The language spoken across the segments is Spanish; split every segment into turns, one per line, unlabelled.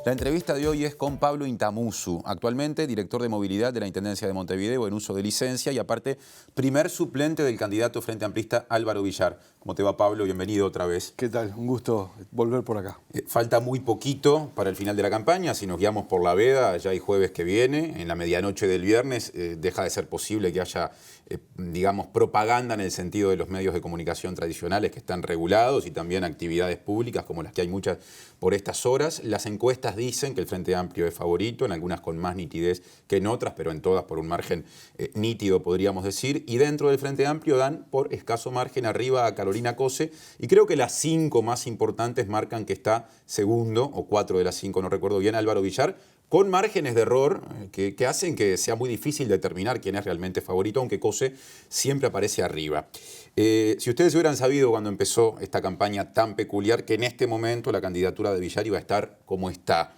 La entrevista de hoy es con Pablo Intamusu, actualmente director de movilidad de la Intendencia de Montevideo en uso de licencia y aparte primer suplente del candidato Frente Amplista Álvaro Villar. ¿Cómo te va, Pablo? Bienvenido otra vez.
¿Qué tal? Un gusto volver por acá.
Falta muy poquito para el final de la campaña. Si nos guiamos por la veda, ya hay jueves que viene. En la medianoche del viernes deja de ser posible que haya, digamos, propaganda en el sentido de los medios de comunicación tradicionales que están regulados y también actividades públicas como las que hay muchas por estas horas. Las encuestas dicen que el Frente Amplio es favorito, en algunas con más nitidez que en otras, pero en todas por un margen nítido, podríamos decir. Y dentro del Frente Amplio dan por escaso margen arriba a Carolina Cose. Y creo que las 5 más importantes marcan que está segundo, o 4 de las 5, no recuerdo bien, Álvaro Villar, con márgenes de error que hacen que sea muy difícil determinar quién es realmente favorito, aunque Cose siempre aparece arriba. Si ustedes hubieran sabido cuando empezó esta campaña tan peculiar que en este momento la candidatura de Villar iba a estar como está,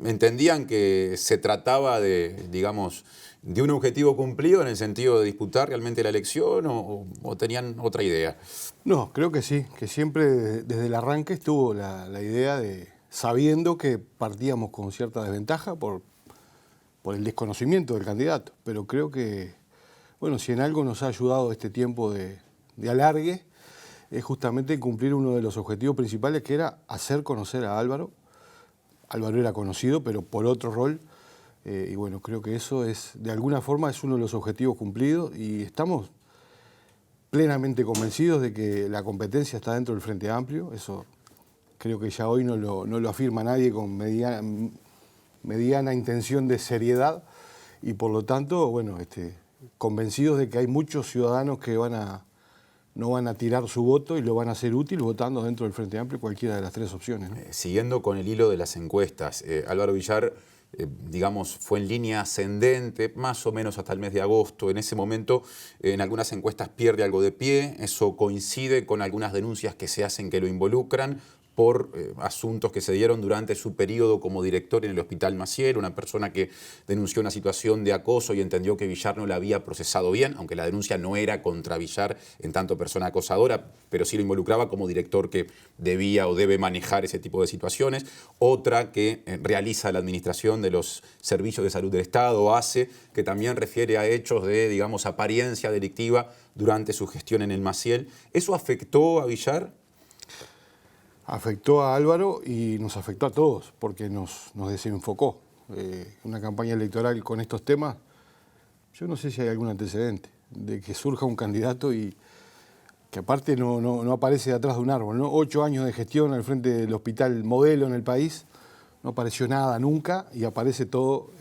¿entendían que se trataba de, digamos, de un objetivo cumplido en el sentido de disputar realmente la elección o tenían otra idea?
No, creo que sí, que siempre desde el arranque estuvo la idea de, sabiendo que partíamos con cierta desventaja por el desconocimiento del candidato, pero creo que, bueno, si en algo nos ha ayudado este tiempo de alargue, es justamente cumplir uno de los objetivos principales, que era hacer conocer a Álvaro. Álvaro era conocido, pero por otro rol, y bueno, creo que eso es, de alguna forma, es uno de los objetivos cumplidos y estamos plenamente convencidos de que la competencia está dentro del Frente Amplio. Eso creo que ya hoy no lo afirma nadie con mediana intención de seriedad y por lo tanto, bueno, convencidos de que hay muchos ciudadanos que no van a tirar su voto y lo van a hacer útil votando dentro del Frente Amplio cualquiera de las 3 opciones, ¿no?
Siguiendo con el hilo de las encuestas, Álvaro Villar, digamos, fue en línea ascendente más o menos hasta el mes de agosto. En ese momento, en algunas encuestas pierde algo de pie. Eso coincide con algunas denuncias que se hacen que lo involucran por asuntos que se dieron durante su periodo como director en el Hospital Maciel, una persona que denunció una situación de acoso y entendió que Villar no la había procesado bien, aunque la denuncia no era contra Villar en tanto persona acosadora, pero sí lo involucraba como director que debía o debe manejar ese tipo de situaciones. Otra que realiza la administración de los servicios de salud del Estado, ACE, que también refiere a hechos de, digamos, apariencia delictiva durante su gestión en el Maciel. ¿Eso afectó a Villar?
Afectó a Álvaro y nos afectó a todos, porque nos desenfocó. Una campaña electoral con estos temas, yo no sé si hay algún antecedente de que surja un candidato y que aparte no aparece detrás de un árbol, ¿no? 8 años de gestión al frente del hospital modelo en el país, no apareció nada nunca y aparece todo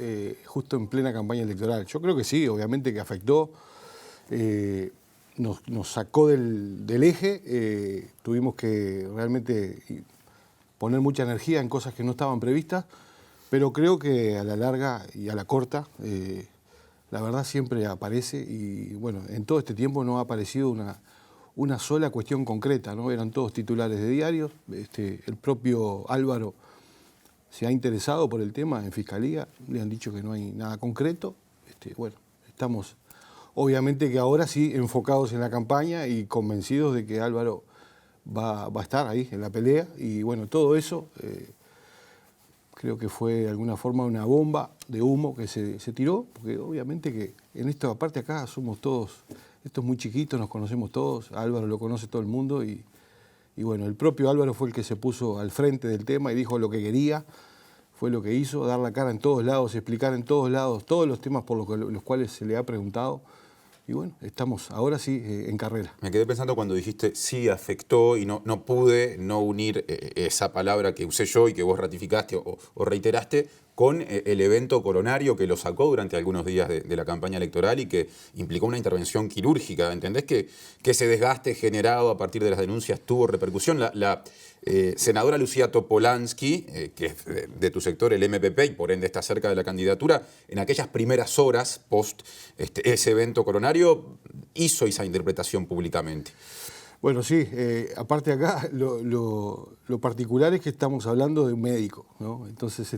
justo en plena campaña electoral. Yo creo que sí, obviamente que afectó. Nos sacó del eje, tuvimos que realmente poner mucha energía en cosas que no estaban previstas, pero creo que a la larga y a la corta, la verdad siempre aparece y bueno, en todo este tiempo no ha aparecido una sola cuestión concreta, ¿no? Eran todos titulares de diarios, el propio Álvaro se ha interesado por el tema en Fiscalía, le han dicho que no hay nada concreto, bueno, estamos... Obviamente que ahora sí enfocados en la campaña y convencidos de que Álvaro va a estar ahí en la pelea y bueno, todo eso creo que fue de alguna forma una bomba de humo que se tiró, porque obviamente que en esta parte acá somos todos, esto es muy chiquito, nos conocemos todos, a Álvaro lo conoce todo el mundo y bueno, el propio Álvaro fue el que se puso al frente del tema y dijo lo que quería, fue lo que hizo, dar la cara en todos lados, explicar en todos lados todos los temas por los cuales se le ha preguntado. Y bueno, estamos ahora sí en carrera.
Me quedé pensando cuando dijiste sí afectó y no pude no unir esa palabra que usé yo y que vos ratificaste o reiteraste con el evento coronario que lo sacó durante algunos días de la campaña electoral y que implicó una intervención quirúrgica. ¿Entendés que ese desgaste generado a partir de las denuncias tuvo repercusión? La senadora Lucía Topolansky, que es de tu sector, el MPP, y por ende está cerca de la candidatura, en aquellas primeras horas post ese evento coronario, hizo esa interpretación públicamente.
Bueno, sí, aparte acá lo particular es que estamos hablando de un médico, ¿no? Entonces,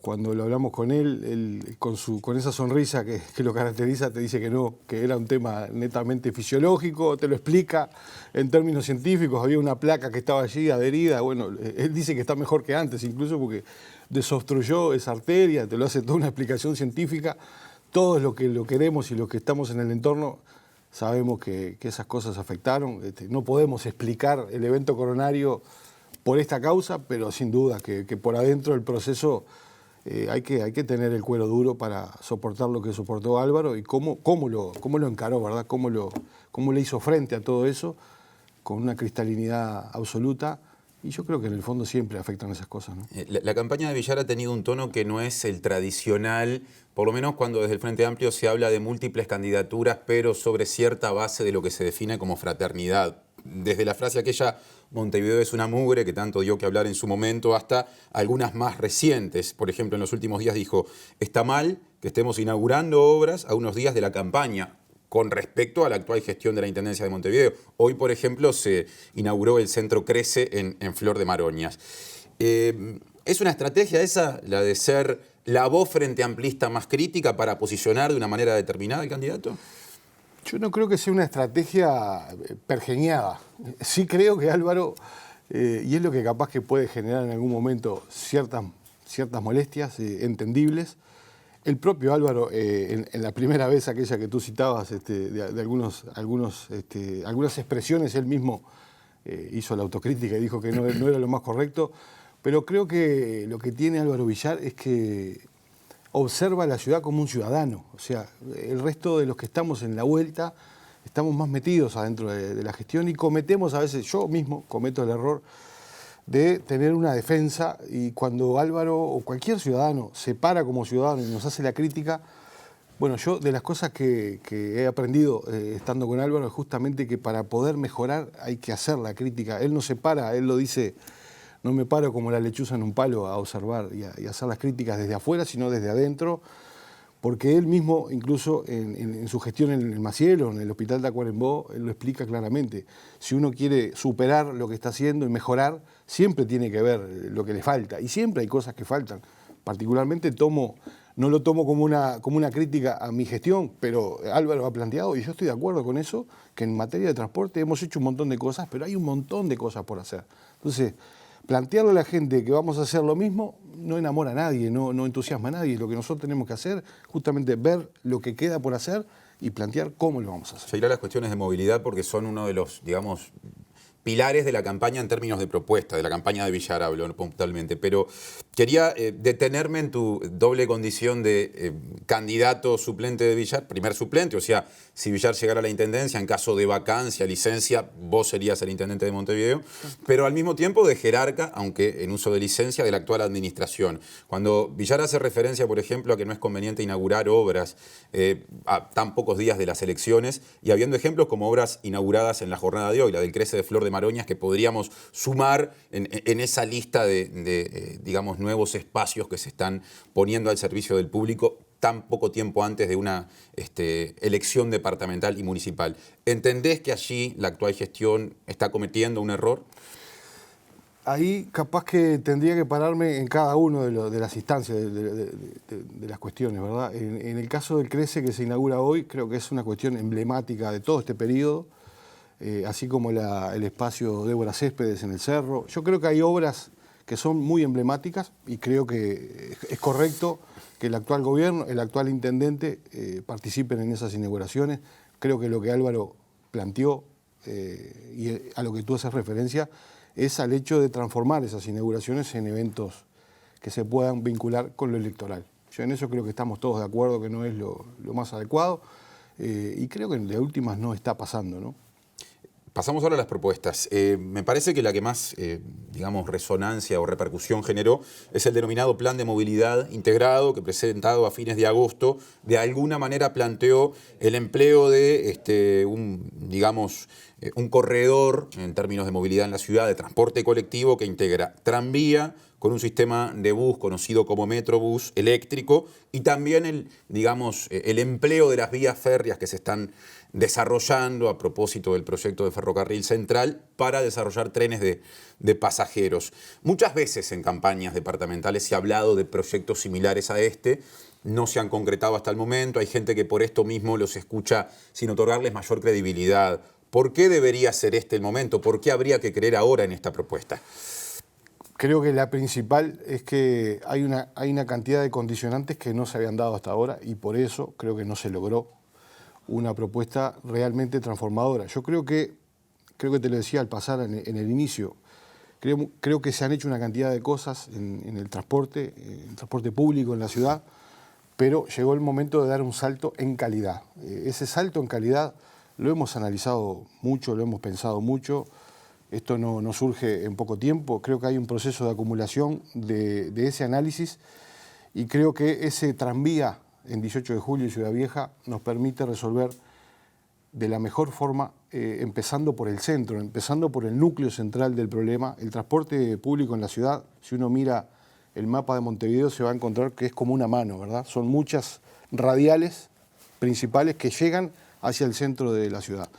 cuando lo hablamos con él con esa sonrisa que lo caracteriza, te dice que no, que era un tema netamente fisiológico, te lo explica en términos científicos, había una placa que estaba allí adherida, bueno, él dice que está mejor que antes, incluso porque desobstruyó esa arteria, te lo hace toda una explicación científica. Todos los que lo queremos y los que estamos en el entorno sabemos que esas cosas afectaron. No podemos explicar el evento coronario por esta causa, pero sin duda que por adentro del proceso hay que tener el cuero duro para soportar lo que soportó Álvaro y cómo lo encaró, ¿verdad? Cómo le hizo frente a todo eso con una cristalinidad absoluta. Y yo creo que en el fondo siempre afectan esas cosas, ¿no?
La campaña de Villar ha tenido un tono que no es el tradicional, por lo menos cuando desde el Frente Amplio se habla de múltiples candidaturas, pero sobre cierta base de lo que se define como fraternidad. Desde la frase aquella, Montevideo es una mugre, que tanto dio que hablar en su momento, hasta algunas más recientes. Por ejemplo, en los últimos días dijo, está mal que estemos inaugurando obras a unos días de la campaña, con respecto a la actual gestión de la Intendencia de Montevideo. Hoy, por ejemplo, se inauguró el Centro Crece en Flor de Maroñas. ¿Es una estrategia esa, la de ser la voz frente amplista más crítica para posicionar de una manera determinada al candidato?
Yo no creo que sea una estrategia pergeñada. Sí creo que Álvaro, y es lo que capaz que puede generar en algún momento ciertas molestias entendibles. El propio Álvaro, en la primera vez aquella que tú citabas, de algunas expresiones, él mismo hizo la autocrítica y dijo que no era lo más correcto, pero creo que lo que tiene Álvaro Villar es que observa la ciudad como un ciudadano. O sea, el resto de los que estamos en la vuelta estamos más metidos adentro de la gestión y cometemos a veces, yo mismo cometo el error de tener una defensa, y cuando Álvaro o cualquier ciudadano se para como ciudadano y nos hace la crítica, bueno, yo de las cosas que he aprendido estando con Álvaro es justamente que para poder mejorar hay que hacer la crítica. Él no se para, él lo dice, no me paro como la lechuza en un palo a observar y a hacer las críticas desde afuera, sino desde adentro, porque él mismo, incluso en su gestión en el Maciel o en el Hospital de Tacuarembó, él lo explica claramente. Si uno quiere superar lo que está haciendo y mejorar, siempre tiene que ver lo que le falta. Y siempre hay cosas que faltan. Particularmente no lo tomo como una crítica a mi gestión, pero Álvaro ha planteado, y yo estoy de acuerdo con eso, que en materia de transporte hemos hecho un montón de cosas, pero hay un montón de cosas por hacer. Entonces, plantearle a la gente que vamos a hacer lo mismo no enamora a nadie, no entusiasma a nadie. Lo que nosotros tenemos que hacer es justamente ver lo que queda por hacer y plantear cómo lo vamos a hacer.
Ya irá a las cuestiones de movilidad porque son uno de los, digamos, pilares de la campaña en términos de propuesta, de la campaña de Villar hablo puntualmente, pero quería detenerme en tu doble condición de candidato suplente de Villar, primer suplente, o sea, si Villar llegara a la intendencia, en caso de vacancia, licencia, vos serías el intendente de Montevideo, pero al mismo tiempo de jerarca, aunque en uso de licencia, de la actual administración. Cuando Villar hace referencia, por ejemplo, a que no es conveniente inaugurar obras a tan pocos días de las elecciones, y habiendo ejemplos como obras inauguradas en la jornada de hoy, la del Crece de Flor de Maroñas, que podríamos sumar en esa lista de digamos, nuevos espacios que se están poniendo al servicio del público tan poco tiempo antes de una elección departamental y municipal. ¿Entendés que allí la actual gestión está cometiendo un error?
Ahí capaz que tendría que pararme en cada uno de las instancias, de las cuestiones, ¿verdad? En el caso del Crece que se inaugura hoy, creo que es una cuestión emblemática de todo este periodo, así como el espacio Débora Céspedes en el Cerro. Yo creo que hay obras que son muy emblemáticas y creo que es correcto que el actual gobierno, el actual intendente participen en esas inauguraciones. Creo que lo que Álvaro planteó y a lo que tú haces referencia es al hecho de transformar esas inauguraciones en eventos que se puedan vincular con lo electoral. Yo en eso creo que estamos todos de acuerdo que no es lo más adecuado y creo que de últimas no está pasando, ¿no?
Pasamos ahora a las propuestas. Me parece que la que más, digamos, resonancia o repercusión generó es el denominado Plan de Movilidad Integrado, que presentado a fines de agosto, de alguna manera planteó el empleo de un corredor en términos de movilidad en la ciudad, de transporte colectivo que integra tranvía con un sistema de bus conocido como Metrobús eléctrico y también el empleo de las vías férreas que se están desarrollando a propósito del proyecto de ferrocarril central para desarrollar trenes de pasajeros. Muchas veces en campañas departamentales se ha hablado de proyectos similares a este, no se han concretado hasta el momento, hay gente que por esto mismo los escucha sin otorgarles mayor credibilidad. ¿Por qué debería ser este el momento? ¿Por qué habría que creer ahora en esta propuesta?
Creo que la principal es que hay una cantidad de condicionantes que no se habían dado hasta ahora y por eso creo que no se logró una propuesta realmente transformadora. Yo creo que te lo decía al pasar en el inicio, creo que se han hecho una cantidad de cosas en el transporte público en la ciudad, pero llegó el momento de dar un salto en calidad. Ese salto en calidad lo hemos analizado mucho, lo hemos pensado mucho. Esto no surge en poco tiempo. Creo que hay un proceso de acumulación de ese análisis y creo que ese tranvía en 18 de julio y Ciudad Vieja nos permite resolver de la mejor forma, empezando por el centro, empezando por el núcleo central del problema. El transporte público en la ciudad, si uno mira el mapa de Montevideo, se va a encontrar que es como una mano, ¿verdad? Son muchas radiales principales que llegan hacia el centro de la ciudad.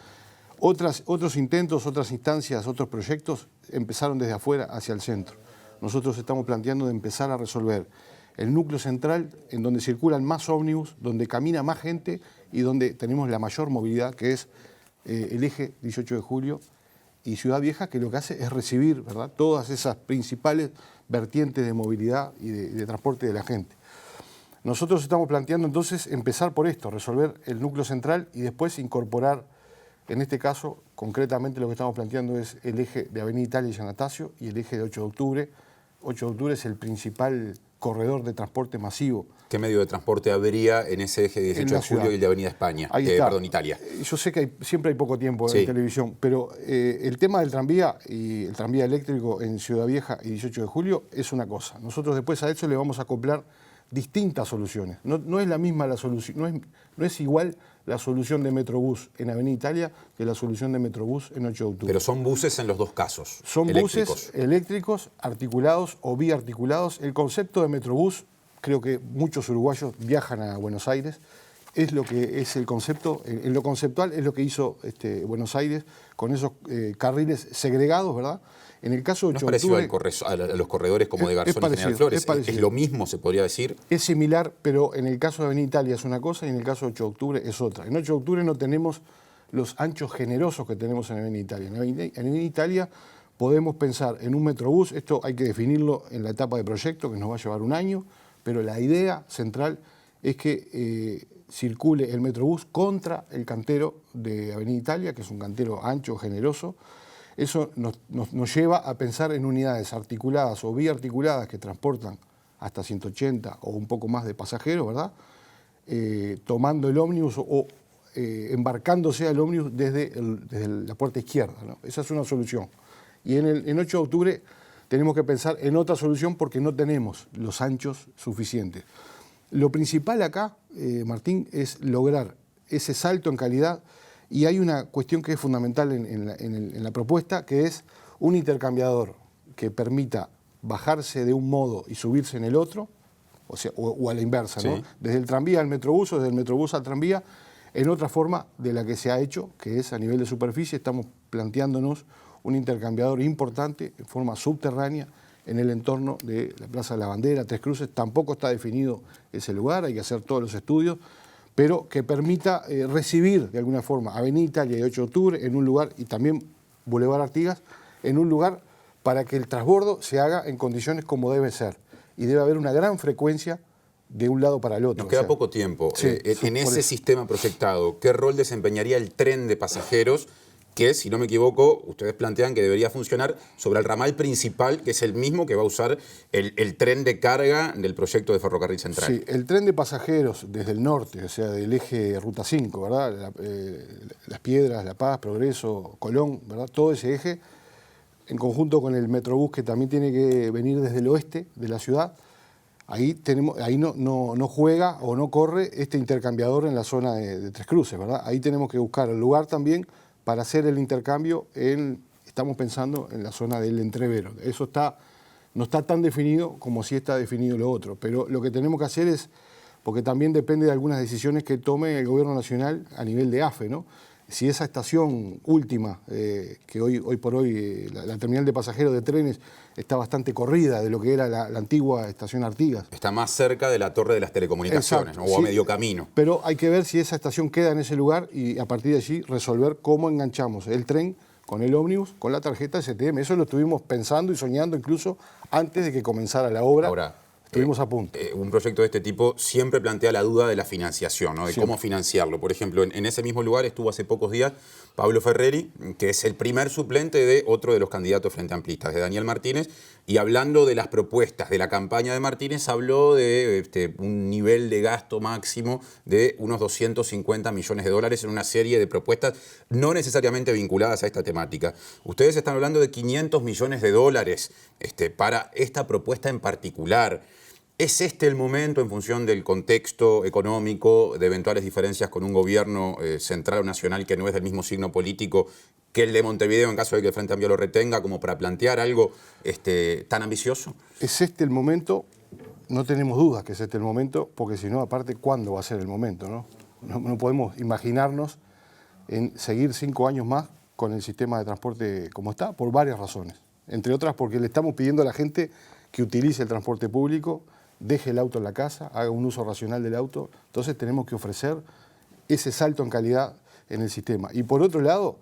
Otros intentos, otras instancias, otros proyectos empezaron desde afuera hacia el centro. Nosotros estamos planteando de empezar a resolver el núcleo central, en donde circulan más ómnibus, donde camina más gente y donde tenemos la mayor movilidad, que es el eje 18 de julio y Ciudad Vieja, que lo que hace es recibir, ¿verdad?, todas esas principales vertientes de movilidad y de transporte de la gente. Nosotros estamos planteando entonces empezar por esto, resolver el núcleo central y después incorporar, en este caso, concretamente lo que estamos planteando es el eje de Avenida Italia y San Anastasio y el eje de 8 de octubre. 8 de octubre es el principal corredor de transporte masivo.
¿Qué medio de transporte habría en ese eje 18 de julio y de Avenida España? Perdón, Italia.
Yo sé que siempre hay poco tiempo en televisión, pero el tema del tranvía y el tranvía eléctrico en Ciudad Vieja y 18 de julio es una cosa. Nosotros después a eso le vamos a acoplar distintas soluciones. No es la misma la solución, no es igual la solución de Metrobús en Avenida Italia que la solución de Metrobús en 8 de octubre.
Pero son buses en los dos casos.
Son buses eléctricos, articulados o biarticulados. El concepto de Metrobús, creo que muchos uruguayos viajan a Buenos Aires, es lo que es el concepto, en lo conceptual es lo que hizo Buenos Aires con esos carriles segregados, ¿verdad? En el caso de 8
de octubre... ¿No es
parecido
a los corredores como de Garzón y General Flores? ¿Es lo mismo, se podría decir?
Es similar, pero en el caso de Avenida Italia es una cosa y en el caso de 8 de octubre es otra. En 8 de octubre no tenemos los anchos generosos que tenemos en Avenida Italia. En Avenida Italia podemos pensar en un Metrobús, esto hay que definirlo en la etapa de proyecto, que nos va a llevar un año, pero la idea central es que circule el Metrobús contra el cantero de Avenida Italia, que es un cantero ancho, generoso. Eso nos lleva a pensar en unidades articuladas o biarticuladas que transportan hasta 180 o un poco más de pasajeros, ¿verdad? Tomando el ómnibus o embarcándose al ómnibus desde la puerta izquierda, ¿no? Esa es una solución. Y en 8 de octubre tenemos que pensar en otra solución porque no tenemos los anchos suficientes. Lo principal acá, Martín, es lograr ese salto en calidad. Y hay una cuestión que es fundamental en la propuesta, que es un intercambiador que permita bajarse de un modo y subirse en el otro, o a la inversa, ¿no? Desde el tranvía al Metrobús o desde el Metrobús al tranvía, en otra forma de la que se ha hecho, que es a nivel de superficie. Estamos planteándonos un intercambiador importante en forma subterránea en el entorno de la Plaza de la Bandera, Tres Cruces. Tampoco está definido ese lugar, hay que hacer todos los estudios, pero que permita recibir de alguna forma Avenida Italia y 8 de octubre en un lugar, y también Boulevard Artigas, en un lugar para que el transbordo se haga en condiciones como debe ser. Y debe haber una gran frecuencia de un lado para el otro.
Nos queda poco tiempo. En ese sistema proyectado, ¿qué rol desempeñaría el tren de pasajeros que, si no me equivoco, ustedes plantean que debería funcionar sobre el ramal principal, que es el mismo que va a usar el tren de carga del proyecto de Ferrocarril Central?
Sí, el tren de pasajeros desde el norte, o sea, del eje Ruta 5, ¿verdad? Las Piedras, La Paz, Progreso, Colón, ¿verdad? Todo ese eje, en conjunto con el Metrobús, que también tiene que venir desde el oeste de la ciudad. Ahí no juega o no corre este intercambiador en la zona de Tres Cruces, ¿verdad? Ahí tenemos que buscar el lugar también para hacer el intercambio, estamos pensando en la zona del Entrevero. Eso no está tan definido como si está definido lo otro, pero lo que tenemos que hacer es, porque también depende de algunas decisiones que tome el Gobierno Nacional a nivel de AFE, ¿no? si esa estación última, que hoy por hoy la terminal de pasajeros de trenes está bastante corrida de lo que era la antigua estación Artigas.
Está más cerca de la torre de las telecomunicaciones,
Exacto,
¿no? O
sí,
a medio camino.
Pero hay que ver si esa estación queda en ese lugar y a partir de allí resolver cómo enganchamos el tren con el ómnibus, con la tarjeta STM. Eso lo estuvimos pensando y soñando incluso antes de que comenzara la obra.
Ahora,
estuvimos a punto.
Un proyecto de este tipo siempre plantea la duda de la financiación, ¿no? De
Siempre.
cómo financiarlo. Por ejemplo, en ese mismo lugar estuvo hace pocos días Pablo Ferreri, que es el primer suplente de otro de los candidatos frente amplistas, de Daniel Martínez, y hablando de las propuestas de la campaña de Martínez, habló de un nivel de gasto máximo de unos 250 millones de dólares en una serie de propuestas no necesariamente vinculadas a esta temática. Ustedes están hablando de 500 millones de dólares para esta propuesta en particular. ¿Es este el momento, en función del contexto económico, de eventuales diferencias con un gobierno central o nacional que no es del mismo signo político que el de Montevideo, en caso de que el Frente Amplio lo retenga, como para plantear algo tan ambicioso?
¿Es este el momento? No tenemos dudas que es este el momento, porque si no, aparte, ¿cuándo va a ser el momento? No podemos imaginarnos en seguir 5 años más con el sistema de transporte como está, por varias razones. Entre otras, porque le estamos pidiendo a la gente que utilice el transporte público, deje el auto en la casa, haga un uso racional del auto. Entonces tenemos que ofrecer ese salto en calidad en el sistema. Y por otro lado,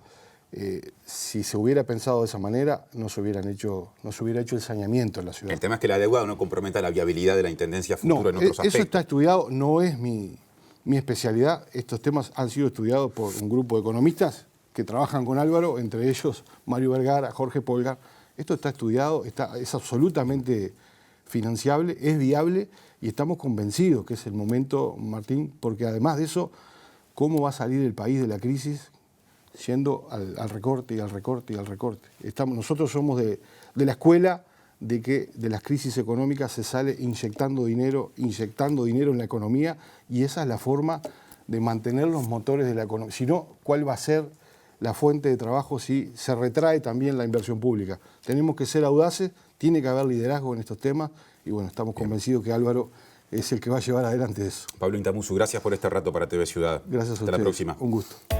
si se hubiera pensado de esa manera, no se hubiera hecho el saneamiento en la ciudad.
El tema es que la deuda no comprometa la viabilidad de la intendencia futura en otros aspectos.
Eso está estudiado, no es mi especialidad. Estos temas han sido estudiados por un grupo de economistas que trabajan con Álvaro, entre ellos Mario Vergara, Jorge Polgar. Esto está estudiado, es absolutamente financiable, es viable y estamos convencidos que es el momento, Martín, porque además de eso, ¿cómo va a salir el país de la crisis yendo al recorte y al recorte y al recorte? Nosotros somos de la escuela de que de las crisis económicas se sale inyectando dinero en la economía, y esa es la forma de mantener los motores de la economía. Si no, ¿cuál va a ser la fuente de trabajo si se retrae también la inversión pública? Tenemos que ser audaces, tiene que haber liderazgo en estos temas y bueno, estamos convencidos que Álvaro es el que va a llevar adelante eso.
Pablo Intamuzú, gracias por este rato para TV Ciudad.
Gracias a ustedes.
Hasta la próxima.
Un gusto.